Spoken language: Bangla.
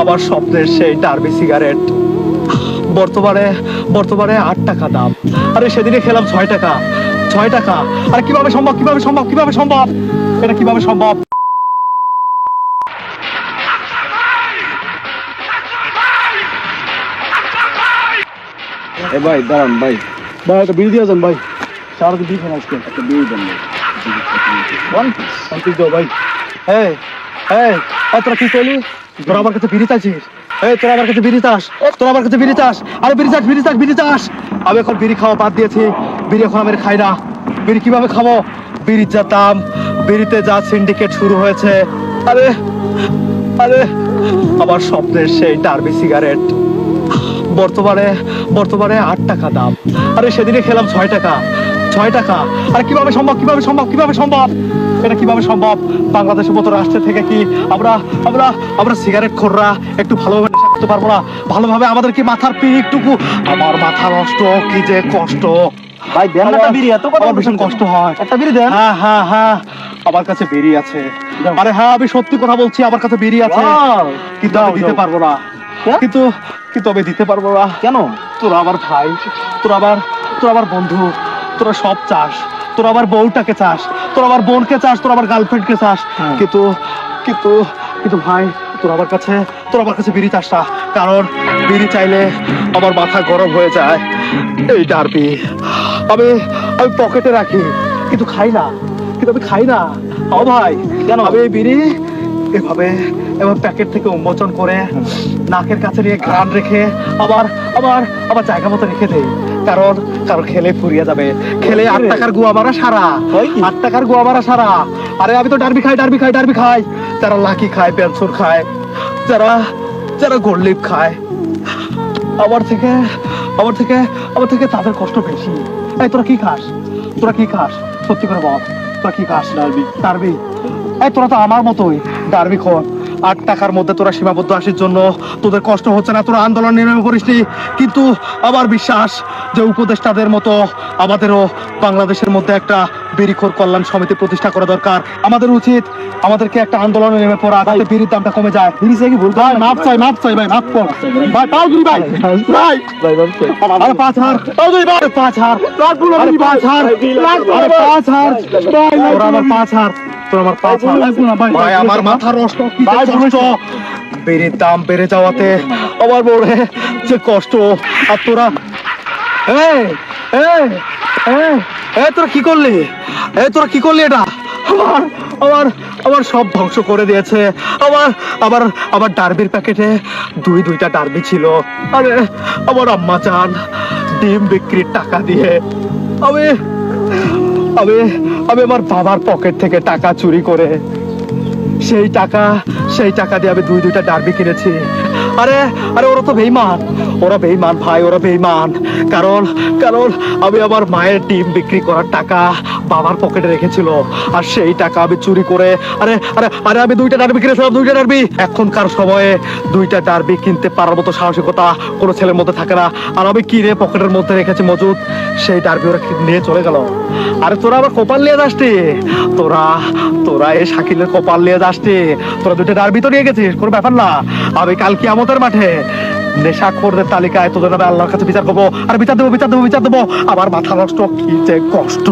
আমার স্বপ্নের সেই ডার্বি সিগারেট বর্তমানে বর্তমানে 8 টাকা দাম। আরে সেদিনে খেলাম 6 টাকা। 6 টাকা আর কিভাবে সম্ভব, কিভাবে সম্ভব, কিভাবে সম্ভব, এটা কিভাবে সম্ভব? এ ভাই দাঁড়ান ভাই, ভাই একটা বিড়ি দিয়ে যান ভাই, সারা দিন খান আজকে একটা বিড়ি দেন ভাই, শান্তি দাও ভাই। এই এই এই, তোরা কি কইলি? তোরা আমার কাছে বিড়ি চাইছিস? এই তোরা আমার কাছে বিড়ি চাস? তোরা আমার কাছে বিড়ি চাস? আরে বিড়ি চাস, বিড়ি চাস, বিড়ি চাস? আমি এখন বিড়ি খাওয়া বাদ দিয়েছি। বিড়ি এখন আমি খাই না। বিড়ি কিভাবে খাবো? বিড়ির যা দাম, বিড়িতে যা সিন্ডিকেট শুরু হয়েছে। আরে আরে আমার স্বপ্নের সেই ডার্বি সিগারেট বর্তমানে বর্তমানে 8 টাকা দাম। আরে সেদিনে খেলাম 6 টাকা। 6 টাকা আর কিভাবে সম্ভব, কিভাবে সম্ভব, কিভাবে সম্ভব, এটা কিভাবে সম্ভব? বাংলাদেশের মতো রাষ্ট্র থেকে কি আমরা আমরা আমরা সিগারেট খোররা একটু ভালোভাবে নেশা করতে পারবো না? ভালোভাবে আমাদের কি মাথার পিকটুকু, আমার মাথা নষ্ট, কি যে কষ্ট ভাই দেন না একটা বিড়ি, এত কথা আমার ভীষণ কষ্ট হয়। একটা বিড়ি দেন। হ্যাঁ হ্যাঁ হ্যাঁ, আমার কাছে বেরি আছে। আরে হ্যাঁ, আমি সত্যি কথা বলছি, আমার কাছে বেরি আছে, Wow! কিন্তু আমি দিতে পারবো না। কেন? কিন্তু কিন্তু আমি দিতে পারবো না। কেন? তোরা আমার ভাই, তোরা আমার বন্ধু, তোরা সব চাস, তোরা আমার বউটাকে চাস, তোরা আমার বোনকে চাস, তোরা আমার গার্লফ্রেন্ডকে চাস, হ্যাঁ। কিন্তু কিন্তু কিন্তু ভাই তোরা আমার কাছে বিড়ি চাস না, কারণ বিড়ি চাইলে আমার মাথা গরম হয়ে যায়। এই ডার্বি আমি আমি পকেটে রাখি, কিন্তু খাই না, কিন্তু আমি খাই না। ও ভাই কেন? আমি এই বিড়ি এভাবে এবার প্যাকেট থেকে উন্মোচন করে নাকের কাছে নিয়ে ঘ্রাণ রেখে আবার আবার আবার জায়গা মতো রেখে দেই, কারণ কারণ খেলে ফুরিয়ে যাবে। খেলে 8 টাকার গুয়া মারা সারা, হয় কি? 8 টাকার গুয়া মারা সারা। আরে আমি তো ডার্বি খাই, ডার্বি খাই, ডার্বি খাই। যারা লাকি খায়, পেনসুর খায়, যারা যারা গোল্ডলিপ খায়, আমার থেকে আমার থেকে আমার থেকে তাদের কষ্ট বেশি। এই তোরা কি খাস? তোরা কি খাস? সত্যি করে বল, তোরা কি খাস? ডার্বি। ডার্বি? এই তোরা তো আমার মতোই ডার্বি খোর। 8 টাকার মধ্যে তোরা সীমাবদ্ধ আসির জন্য তোদের কষ্ট হচ্ছে না, তোরা আন্দোলনে নেমে পড়িসনি। কিন্তু আমার বিশ্বাস যে উপদেষ্টাদের মতো আমাদেরও বাংলাদেশের মধ্যে একটা বিড়িখোর কল্যাণ সমিতি প্রতিষ্ঠা করা দরকার। আমাদের উচিত আমাদেরকে একটা আন্দোলনে নেমে পড়া, যাতে বিড়ির দামটা কমে যায়। বিড়ি চাই কি ভুল ভাই মাপ চাই, মাপ চাই ভাই, মাপ কর ভাই, পাও দিবি ভাই, ভাই ভাই ভাই আরে 5,000, আরে 5,000, আরে 5,000, আরে 5,000, তোরা আমার 5,000, তোরা আমার 5,000, ভাই আমার মাথা নষ্ট, কি যে কষ্ট। বিড়ির দাম বেড়ে যাওয়াতে আমার বড়ে যে কষ্ট। আর তোরা এই এই এই এই তোরা কি করলি? তোরা কি করলি? এটা আমার আমার আমার সব ধ্বংস করে দিয়েছে। আমার আমার আমার ডার্বির প্যাকেটে দুইটা ডার্বি ছিল। আরে আমার আম্মা চান ডিম বিক্রির টাকা দিয়ে আমি আমি আমি আমার বাবার পকেট থেকে টাকা চুরি করে সেই টাকা দিয়ে আমি দুইটা ডার্বি কিনেছি। আরে আরে ওরা তো বেঈমান, ওরা বেঈমান ভাই, ওরা বেঈমান। কারণ কারণ আমি আমার মায়ের ডিম বিক্রি করার টাকা বাবার পকেটে রেখেছিল, আর সেই টাকা আমি চুরি করে আরে আরে আরে আমি দুইটা ডার্বি কিনেছিলাম, দুইটা ডার্বি। এখনকার সময়ে দুইটা ডার্বি কিনতে পারার মতো সাহসিকতা কোনো ছেলের মধ্যে থাকে না। আর আমি কিনে পকেটের মধ্যে রেখেছি মজুদ, সেই ডার্বি ওরা নিয়ে চলে গেল। আরে তোরা আবার কপাল নিয়ে যাসটি, তোরা তোরা এই শাকিলের কপাল নিয়ে যাসটি। তোরা দুইটা ডার্বি তো নিয়ে গেছিস, কোনো ব্যাপার না। আমি কাল কিয়ামতের মাঠে নেশাখোরদের তালিকায় তোদের নামে আল্লাহর কাছে বিচার করবো, আর বিচার দেবো। আমার মাথা নষ্ট, কি যে কষ্ট।